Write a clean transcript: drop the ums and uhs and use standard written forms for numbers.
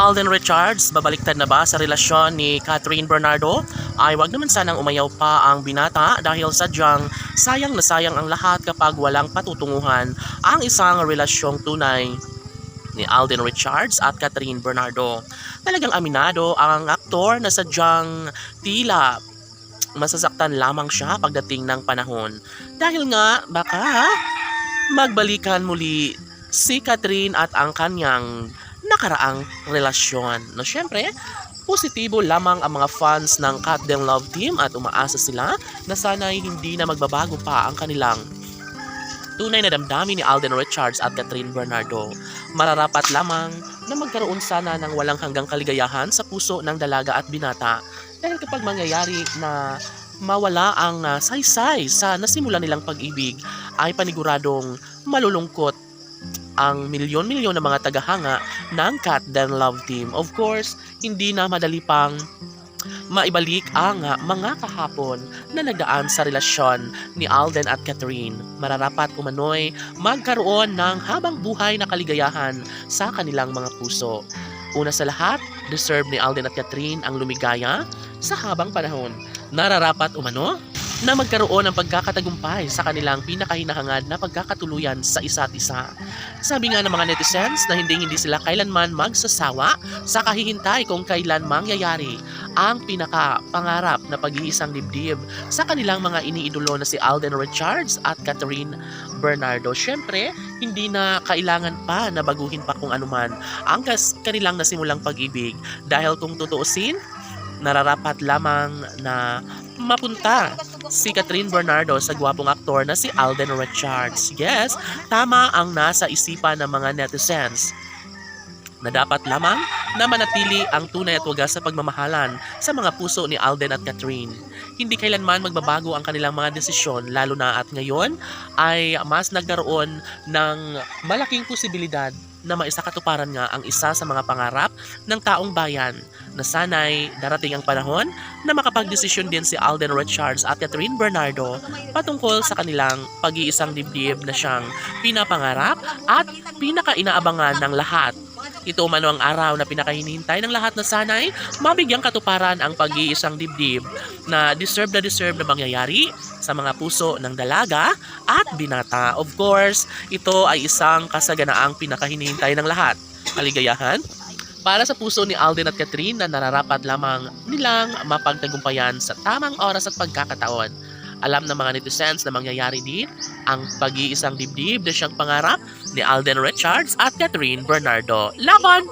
Alden Richards, babaliktad na ba sa relasyon ni Catherine Bernardo? Ay wag naman sanang umayaw pa ang binata dahil sadyang sayang na sayang ang lahat kapag walang patutunguhan ang isang relasyong tunay ni Alden Richards at Catherine Bernardo. Talagang aminado ang aktor na sadyang tila masasaktan lamang siya pagdating ng panahon. Dahil nga baka magbalikan muli si Catherine at ang kanyang nakaraang relasyon. No, syempre, positibo lamang ang mga fans ng Cat Dem Love Team at umaasa sila na sana'y hindi na magbabago pa ang kanilang tunay na damdamin ni Alden Richards at Catherine Bernardo. Mararapat lamang na magkaroon sana ng walang hanggang kaligayahan sa puso ng dalaga at binata. Dahil kapag mangyayari na mawala ang saysay sa nasimula nilang pag-ibig, ay paniguradong malulungkot ang milyon-milyon na mga tagahanga ng Cat Dem Love Team. Of course, hindi na madali pang maibalik ang mga kahapon na nagdaan sa relasyon ni Alden at Catherine. Mararapat umano'y magkaroon ng habang buhay na kaligayahan sa kanilang mga puso. Una sa lahat, deserve ni Alden at Catherine ang lumigaya sa habang panahon. Nararapat umano na magkaroon ng pagkakatagumpay sa kanilang pinakahinahangad na pagkakatuluyan sa isa't isa. Sabi nga ng mga netizens na hindi sila kailanman magsasawa sa kahihintay kung kailan mangyayari ang pinakapangarap na pag-iisang dibdib sa kanilang mga iniidolo na si Alden Richards at Catherine Bernardo. Syempre, hindi na kailangan pa na baguhin pa kung anuman ang kanilang nasimulang pag-ibig dahil kung tutuusin, nararapat lamang na mapunta si Catherine Bernardo sa gwapong aktor na si Alden Richards. Yes, tama ang nasa isipan ng mga netizens na dapat lamang na manatili ang tunay at wagas sa pagmamahalan sa mga puso ni Alden at Catherine. Hindi kailanman magbabago ang kanilang mga desisyon, lalo na at ngayon ay mas nagkaroon ng malaking posibilidad na maisakatuparan nga ang isa sa mga pangarap ng taong bayan na sana'y darating ang panahon na makapagdesisyon din si Alden Richards at Catherine Bernardo patungkol sa kanilang pag-iisang dibdib na siyang pinapangarap at pinakainaabangan ng lahat. Ito man ang araw na pinakahinihintay ng lahat na sana'y mabigyang katuparan ang pag-iisang dibdib na deserve na mangyayari sa mga puso ng dalaga at binata. Of course, ito ay isang kasaganaang pinakahinihintay ng lahat. Kaligayahan para sa puso ni Alden at Catherine na nararapat lamang nilang mapagtagumpayan sa tamang oras at pagkakataon. Alam ng mga netizens na mangyayari din ang pag-iisang dibdib na siyang pangarap ni Alden Richards at Catherine Bernardo. Laban!